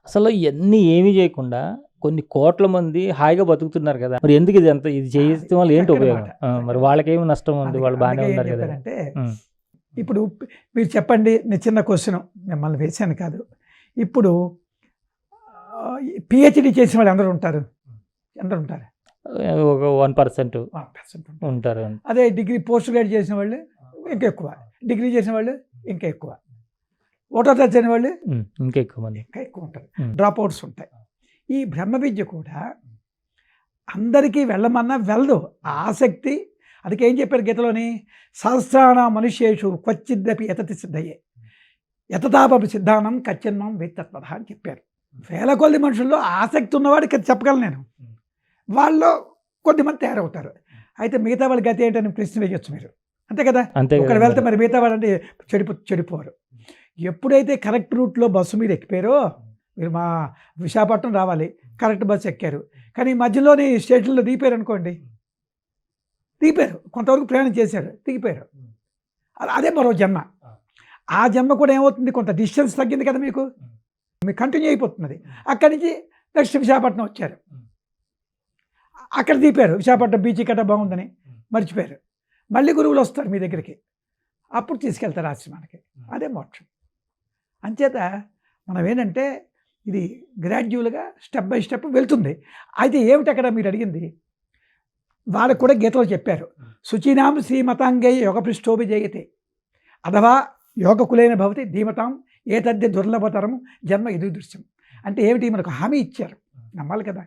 అసలు ఇయన్నీ ఏమీ చేయకుండా కొన్ని కోట్ల మంది హాయిగా బతుకుతున్నారు కదా! మరి ఎందుకు ఇది చేయడం వల్ల ఏంటి చక్కని ఉపయోగం? మాట. మరి వాళ్ళకేమి నష్టం ఉంది? వాళ్ళు బానే అందుకే ఏం ఉన్నారు కదా! చెప్పారంటే, హ్మ్. ఇప్పుడు మీరు చెప్పండి, నేను చిన్న క్వశ్చన్ మిమ్మల్ని వేశాను కాదు. ఇప్పుడు పిహెచ్‌డి చేసిన వాళ్ళు ఎందరు ఉంటారు? ఎందరు ఉంటారు? ఒక 1% 1% ఉంటారు. ఉంటారు. అదే డిగ్రీ పోస్ట్ గ్రాడ్యుయేట్ చేసిన వాళ్ళు ఇంకా ఎక్కువ. డిగ్రీ చేసిన వాళ్ళు ఇంకా ఎక్కువ. ఒకటో తరగతి చదివిన వాళ్ళు ఇంకా ఎక్కువ మంది ఇంకా ఎక్కువ ఉంటారు. హ్మ్. డ్రాప్ అవుట్స్ ఉంటాయి. ఈ బ్రహ్మ విద్య కూడా అందరికీ వెళ్ళమన్నా వెళ్ళదు. ఆసక్తి అందుకే ఏం చెప్పారు గీతలోని, సహస్రాణ మనుష్యేషు క్వచిద్దపి యతతి సిద్ధయే యతతాపి సిద్ధానం కచ్చిన్మం వేత్తత్వద అని చెప్పారు. వేల కొద్ది మనుషుల్లో ఆసక్తి ఉన్నవాడికి అది చెప్పగలను నేను. వాళ్ళు కొద్దిమంది తయారవుతారు. అయితే మిగతా వాళ్ళ గతి ఏంటని ప్రశ్న వేయచ్చు మీరు. అంతే కదా? అంతే ఒకరు కదా వెళ్తే మరి. మరి మిగతా వాడంటే చెడిపోరు. ఎప్పుడైతే కరెక్ట్ రూట్లో బస్సు మీద ఎక్కిపోయారో, మీరు మా విశాఖపట్నం రావాలి, కరెక్ట్ బస్సు ఎక్కారు, కానీ మధ్యలోని స్టేషన్లో దిగిపోయారు అనుకోండి, దిగిపోయారు, కొంతవరకు ప్రయాణం చేశారు, దిగిపోయారు, అదే మరో జన్మ. ఆ జన్మ కూడా ఏమవుతుంది, కొంత డిస్టెన్స్ తగ్గింది కదా మీకు కంటిన్యూ అయిపోతున్నది. అక్కడి నుంచి నెక్స్ట్ విశాఖపట్నం వచ్చారు, అక్కడ దిగిపోయారు, విశాఖపట్నం బీచ్ కట్ట బాగుందని మర్చిపోయారు, మళ్ళీ గురువులు వస్తారు మీ దగ్గరికి, అప్పుడు తీసుకెళ్తారు ఆశ్రమానికి. అదే మోక్షం. అంచేత మనం ఏంటంటే ఇది గ్రాడ్యువల్గా స్టెప్ బై స్టెప్ వెళ్తుంది. అయితే ఏమిటి అక్కడ మీరు అడిగింది, వాళ్ళకు కూడా గీతలో చెప్పారు, శుచీనాం శ్రీమతాంగై యోగ పృష్ఠోభి జయతే అథవా యోగకులైన భవతి ధీమతాం ఏతద్య దుర్లభతరం జన్మ ఇది దృశ్యం. అంటే ఏమిటి, మనకు హామీ ఇచ్చారు, నమ్మాలి కదా.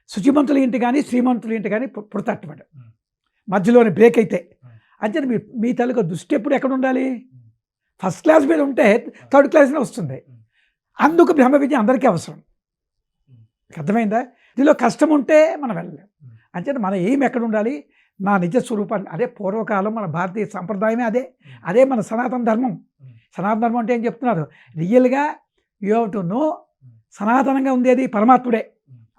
శుచిమంతుల ఇంటి కానీ శ్రీమంతుల ఇంటి కానీ పుడతట్టుబడి మధ్యలోని బ్రేక్ అయితే, అంటే మీ తాలూకా దృష్టి ఎప్పుడు ఎక్కడ ఉండాలి, ఫస్ట్ క్లాస్ మీద ఉంటే థర్డ్ క్లాస్లో వస్తుంది. అందుకు బ్రహ్మ విద్య అందరికీ అవసరం. అర్థమైందా? దీనిలో కష్టం ఉంటే మనం వెళ్ళలేం. అంటే మన ఏం ఎక్కడ ఉండాలి, నా నిజ స్వరూపాన్ని, అదే పూర్వకాలం మన భారతీయ సంప్రదాయమే అదే మన సనాతన ధర్మం. సనాతన ధర్మం అంటే ఏం చెప్తున్నారు, రియల్గా యూ హ్యావ్ టు నో, సనాతనంగా ఉండేది పరమాత్ముడే,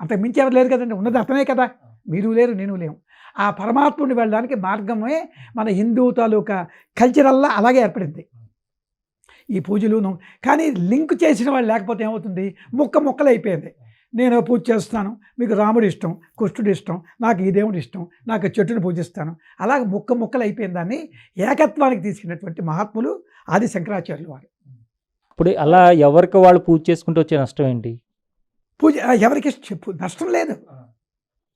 అంతకు మించి ఎవరు లేరు కదండి, ఉన్నది అతనే కదా, మీరు లేరు నేను లేము. ఆ పరమాత్ముడిని వెళ్ళడానికి మార్గమే మన హిందూ తాలూకా కల్చరల్లా అలాగే ఏర్పడింది, ఈ పూజలు. కానీ లింక్ చేసిన వాళ్ళు లేకపోతే ఏమవుతుంది, ముక్కలు అయిపోయింది. నేను పూజ చేస్తున్నాను, మీకు రాముడు ఇష్టం, కృష్ణుడు ఇష్టం, నాకు ఈ దేవుడు ఇష్టం, నాకు చెట్టును పూజిస్తాను, అలాగే ముక్కలు అయిపోయిన దాన్ని ఏకత్వానికి తీసుకున్నటువంటి మహాత్ములు ఆది శంకరాచార్యులు వారు. ఇప్పుడు అలా ఎవరికి వాళ్ళు పూజ చేసుకుంటూ వచ్చే నష్టం ఏంటి? పూజ ఎవరికి నష్టం లేదు.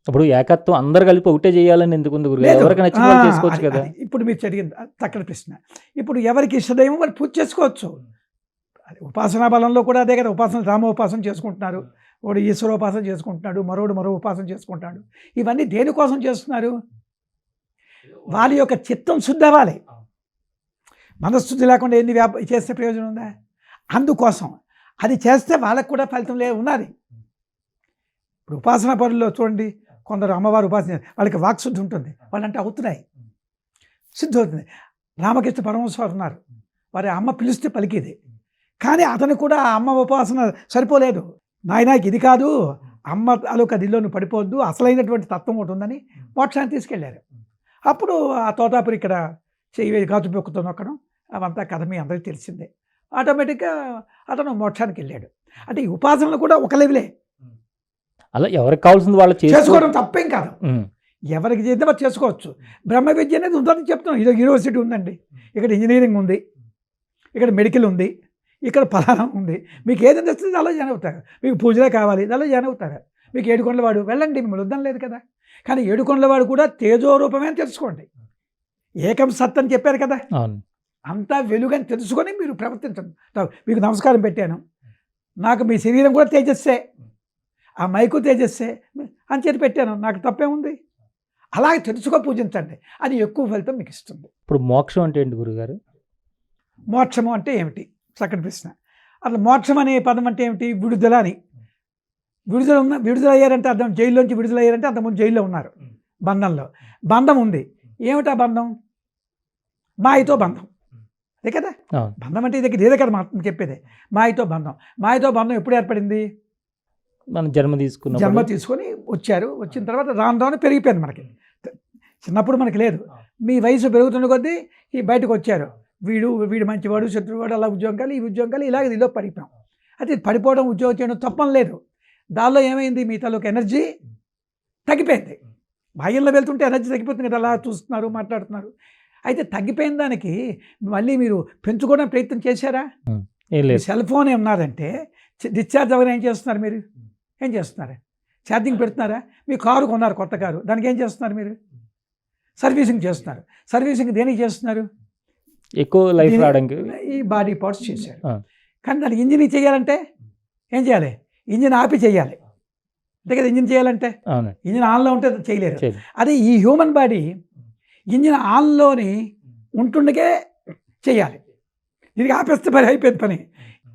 ఇప్పుడు ఏకత్వం అందరు కలిపి ఒకటే చేయాలని ఎందుకు ఉంది గురుగారు? ఎవరికి నచ్చిన వాళ్ళు చేసుకోవచ్చు కదా. ఇప్పుడు మీరు చదివింది చక్కటి ప్రశ్న. ఇప్పుడు ఎవరికి ఇష్టదైవం వాళ్ళు పూజ చేసుకోవచ్చు. అది ఉపాసనా బలంలో కూడా అదే కదా, ఉపాసన రామోపాసన చేసుకుంటున్నారు, వాడు ఈశ్వరోపాసన చేసుకుంటున్నాడు, మరో ఉపాసన చేసుకుంటాడు. ఇవన్నీ దేనికోసం చేస్తున్నారు, వాళ్ళ యొక్క చిత్తం శుద్ధి అవ్వాలి. మనశుద్ధి లేకుండా ఎన్ని చేస్తే ప్రయోజనం ఉందా? అందుకోసం అది చేస్తే వాళ్ళకు కూడా ఫలితం ఉన్నది. ఇప్పుడు ఉపాసనా పనుల్లో చూడండి, కొందరు అమ్మవారు ఉపాసన వాళ్ళకి వాక్శుద్ధి ఉంటుంది, వాళ్ళంటే అవుతున్నాయి, శుద్ధి అవుతుంది. రామకృష్ణ పరమహంస వారు ఉన్నారు, వారి అమ్మ పిలిస్తే పలికేది, కానీ అతను కూడా ఆ అమ్మ ఉపాసన సరిపోలేదు. నాయనాకి ఇది కాదు, అమ్మ అలోక దిల్లోను పడిపోవద్దు, అసలైనటువంటి తత్వం ఒకటి ఉందని మోక్షాన్ని తీసుకెళ్ళారు. అప్పుడు ఆ తోతాపురి ఇక్కడ చెయ్యి గాజుపెక్కుతో నొక్కడం, అవంతా కథ మీ అందరికీ తెలిసిందే. ఆటోమేటిక్గా అతను మోక్షానికి వెళ్ళాడు. అంటే ఈ ఉపాసనలు కూడా ఒక లెవెలే. అలా ఎవరికి కావాల్సింది వాళ్ళు చేసుకోవడం తప్పేం కాదు, ఎవరికి చేద్దాం అది చేసుకోవచ్చు. బ్రహ్మ విద్య అనేది ఉందని చెప్తున్నాం. ఇది యూనివర్సిటీ ఉందండి, ఇక్కడ ఇంజనీరింగ్ ఉంది, ఇక్కడ మెడికల్ ఉంది, ఇక్కడ ఫలానా ఉంది, మీకు ఏది నచ్చింది అలా జాయిన్ అవుతారు. మీకు పూజలే కావాలి అలా జాయిన్ అవుతారు. మీకు ఏడుకొండలవాడు వెళ్ళండి, మిమ్మల్ని వద్దని లేదు కదా. కానీ ఏడుకొండలవాడు కూడా తేజోరూపమే అని తెలుసుకోండి. ఏకం సత్ అని చెప్పారు కదా, అంతా వెలుగని తెలుసుకొని మీరు ప్రవర్తించండి. మీకు నమస్కారం పెట్టాను, నాకు మీ శరీరం కూడా తేజస్సే, ఆ మైకు తేజస్సే అని చెప్పి పెట్టాను, నాకు తప్పేముంది. అలాగే తెలుసుకో పూజించండి, అది ఎక్కువ ఫలితం మీకు ఇస్తుంది. ఇప్పుడు మోక్షం అంటే ఏంటి గురుగారు? మోక్షము అంటే ఏమిటి, చక్కటి ప్రశ్న. అసలు మోక్షం అనే పదం అంటే ఏమిటి, విడుదల అని. విడుదల అయ్యారంటే అర్థం, జైల్లోంచి విడుదల అయ్యారంటే అంతకుముందు జైల్లో ఉన్నారు, బంధం ఉంది. ఏమిటా బంధం, మాయతో బంధం, అదే కదా బంధం అంటే ఇదే కదా మనం చెప్పేది. మాయతో బంధం ఎప్పుడు ఏర్పడింది, మనం జన్మ తీసుకొని వచ్చారు. వచ్చిన తర్వాత రాను పెరిగిపోయింది. మనకి చిన్నప్పుడు మనకి లేదు, మీ వయసు పెరుగుతున్న కొద్దీ ఈ బయటకు వచ్చారు, వీడు మంచివాడు శత్రువాడు, అలా ఉద్యోగం కాలి, ఈ ఉద్యోగం కాలి, ఇలాగ దీనిలో పడిపోయాం. అది పడిపోవడం ఉద్యోగం చేయడం తప్పని లేదు. దానిలో ఏమైంది, మీ తాలూకు ఎనర్జీ తగ్గిపోయింది. బాహ్యంలో వెళ్తుంటే ఎనర్జీ తగ్గిపోతుంది కదా, అలా చూస్తున్నారు, మాట్లాడుతున్నారు. అయితే తగ్గిపోయిన దానికి మళ్ళీ మీరు పెంచుకోవడానికి ప్రయత్నం చేశారా? ఏం లేదు. సెల్ ఫోన్ ఉన్నారంటే డిశ్చార్జ్ అవ్వని ఏం చేస్తున్నారు మీరు? ఏం చేస్తున్నారు? ఛార్జింగ్ పెడుతున్నారా? మీ కారు కొన్నారు, కొత్త కారు, దానికి ఏం చేస్తున్నారు మీరు? సర్వీసింగ్ చేస్తున్నారు. సర్వీసింగ్ దేనికి చేస్తున్నారు? ఎక్కువ లైఫ్ రావడానికి. ఈ బాడీ పార్ట్స్ చేశారు. కానీ దానికి ఇంజిన్ చేయాలంటే ఏం చేయాలి? ఇంజిన్ ఆపి చేయాలి, అంతే కదా. ఇంజిన్ చేయాలంటే ఇంజిన్ ఆన్లో ఉంటే చేయలేరు. అదే ఈ హ్యూమన్ బాడీ ఇంజిన్ ఆన్లోని ఉంటుండగే చేయాలి. దీనికి ఆపేస్తే పని అయిపోయింది పని.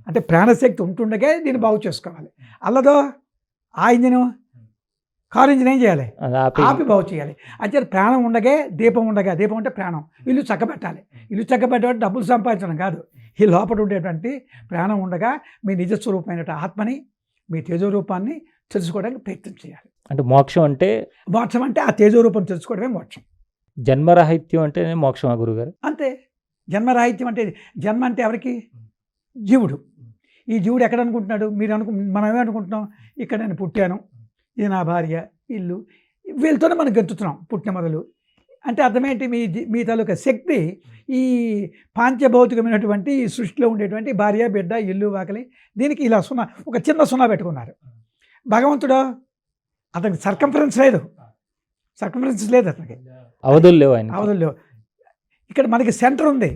అంటే ప్రాణశక్తి ఉంటుండగే దీన్ని బాగు చేసుకోవాలి. అల్లదో ఆ ఇంజిన్, కారు ఇంజిన్ ఏం చేయాలి? ఆపి బాగు చేయాలి. అంటే ప్రాణం ఉండగే దీపం ఉండగా, దీపం అంటే ప్రాణం. ఇల్లు చక్కబెట్టాలి. ఇల్లు చక్కబెట్టేవాడు డబ్బులు సంపాదించడం కాదు, ఈ లోపల ఉండేటువంటి ప్రాణం ఉండగా మీ నిజస్వరూపమైన ఆత్మని, మీ తేజోరూపాన్ని తెలుసుకోవడానికి ప్రయత్నం చేయాలి. అంటే మోక్షం అంటే, మోక్షం అంటే ఆ తేజోరూపం తెలుసుకోవడమే మోక్షం. జన్మరాహిత్యం అంటేనే మోక్షమా గురుగారు? అంతే. జన్మరాహిత్యం అంటే, జన్మ అంటే ఎవరికి? జీవుడు. ఈ జీవుడు ఎక్కడ అనుకుంటున్నాడు? మీరు మనం ఏమనుకుంటున్నాం? ఇక్కడ నేను పుట్టాను, ఇది నా భార్య, ఇల్లు, వీళ్ళతోనే మనం గెంతుతున్నాం పుట్టిన మొదలు. అంటే అర్థమేంటి? మీ తాలూకా శక్తి ఈ పాంచభౌతికమైనటువంటి ఈ సృష్టిలో ఉండేటువంటి భార్య, బిడ్డ, ఇల్లు, వాకలి, దీనికి ఇలా సున్నా, ఒక చిన్న సున్నా పెట్టుకున్నారు. భగవంతుడు అతనికి సర్కంఫరెన్స్ లేదు, అతనికి అవధులు లేవు, ఆయన అవధులు లేవు. ఇక్కడ మనకి సెంటర్ ఉంది.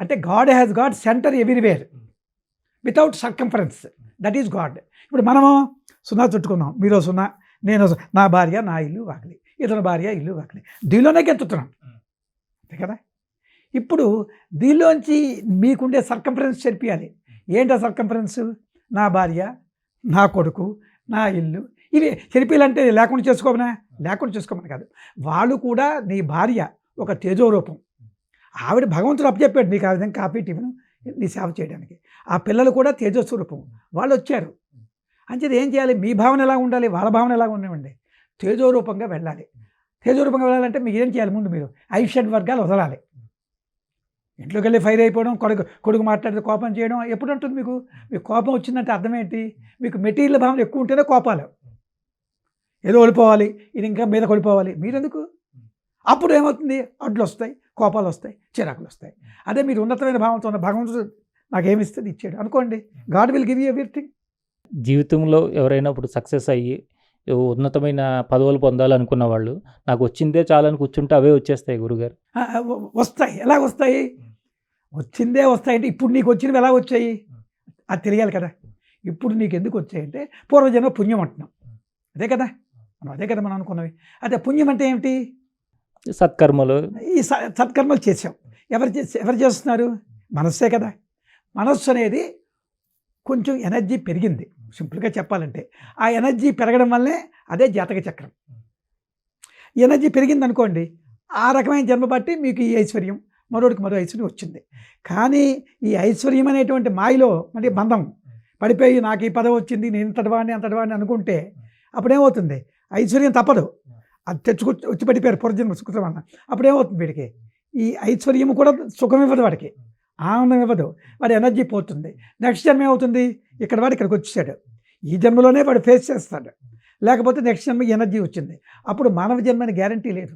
అంటే God has God centre everywhere without circumference, that is God. ఇప్పుడు మనము సున్నా చుట్టుకున్నాం, మీరు సున్నా, నేను నా భార్య, నా ఇల్లు, వాకలి, ఇతని భార్య, ఇల్లు, వాకలి, దీనిలోనే గెంతుతున్నాం, అంతే కదా. ఇప్పుడు దీనిలోంచి మీకుండే సర్కంఫరెన్స్ చెరిపియాలి. ఏంటో సర్కంఫరెన్స్? నా భార్య, నా కొడుకు, నా ఇల్లు, ఇవి చెరిపియాలంటే లేకుండా చేసుకోమని కాదు. వాళ్ళు కూడా నీ భార్య ఒక తేజోరూపం. ఆవిడ భగవంతుడు అప్పచెప్పాడు నీకు ఆ విధంగా కాఫీ టిఫిన్ నీ సేవ చేయడానికి. ఆ పిల్లలు కూడా తేజస్వరూపం, వాళ్ళు వచ్చారు. అంచేది ఏం చేయాలి? మీ భావన ఎలా ఉండాలి, వాళ్ళ భావన ఎలా ఉండవండి. తేజోరూపంగా వెళ్ళాలి. తేజోరూపంగా వెళ్ళాలంటే మీకు ఏం చేయాలి? ముందు మీరు ఐషడ్ వర్గాలు వదలాలి. ఇంట్లోకి వెళ్ళి ఫైర్ అయిపోవడం, కొడుకు మాట్లాడితే కోపం చేయడం ఎప్పుడు ఉంటుంది మీకు? మీకు కోపం వచ్చిందంటే అర్థం ఏంటి? మీకు మెటీరియల్ భావన ఎక్కువ ఉంటేనే కోపాలు. ఏదో ఓడిపోవాలి, ఇది ఇంకా మీద కొడిపోవాలి, మీరెందుకు? అప్పుడు ఏమవుతుంది? అడ్లు వస్తాయి, కోపాలు వస్తాయి, చిరాకులు వస్తాయి. అదే మీరు ఉన్నతమైన భావంతో ఉన్న భగవంతుడు నాకేమిస్తుంది ఇచ్చాడు అనుకోండి, God will give you everything. జీవితంలో ఎవరైనా ఇప్పుడు సక్సెస్ అయ్యి ఉన్నతమైన పదవులు పొందాలనుకున్న వాళ్ళు, నాకు వచ్చిందే చాలని కూర్చుంటే అవే వచ్చేస్తాయి గురుగారు. వస్తాయి. ఎలా వస్తాయి? వచ్చిందే వస్తాయంటే ఇప్పుడు నీకు వచ్చినవి ఎలా వచ్చాయి అది తెలియాలి కదా. ఇప్పుడు నీకు ఎందుకు వచ్చాయంటే పూర్వజన్మ పుణ్యం అంటున్నాం, అదే కదా మనం అనుకున్నవి. అదే పుణ్యం అంటే ఏమిటి? సత్కర్మలు. ఈ సత్కర్మలు చేసాం. ఎవరు చేస్తున్నారు? మనస్సే కదా. మనస్సు అనేది కొంచెం ఎనర్జీ పెరిగింది, సింపుల్గా చెప్పాలంటే. ఆ ఎనర్జీ పెరగడం వల్లే అదే జాతక చక్రం. ఎనర్జీ పెరిగింది అనుకోండి, ఆ రకమైన జన్మ బట్టి మీకు ఈ ఐశ్వర్యం, మరోడికి మరో ఐశ్వర్యం వచ్చింది. కానీ ఈ ఐశ్వర్యం అనేటువంటి మాయలో అంటే బంధం పడిపోయి నాకు ఈ పదవి వచ్చింది, నేను ఇంతటివాడిని అంతటివాడిని అనుకుంటే అప్పుడేమవుతుంది? ఐశ్వర్యం తప్పదు, అది వచ్చి పడిపోయారు పూర్వజన్మ సుఖం అన్న. అప్పుడేమవుతుంది? వీడికి ఈ ఐశ్వర్యం కూడా సుఖం ఇవ్వదు, వాడికి ఆనందం ఇవ్వదు, వాడి ఎనర్జీ పోతుంది. నెక్స్ట్ జన్మ ఏమవుతుంది? వాడు ఇక్కడికి వచ్చేసాడు, ఈ జన్మలోనే వాడు ఫేస్ చేస్తాడు. లేకపోతే నెక్స్ట్ జన్మ ఎనర్జీ వచ్చింది, అప్పుడు మానవ జన్మని గ్యారంటీ లేదు.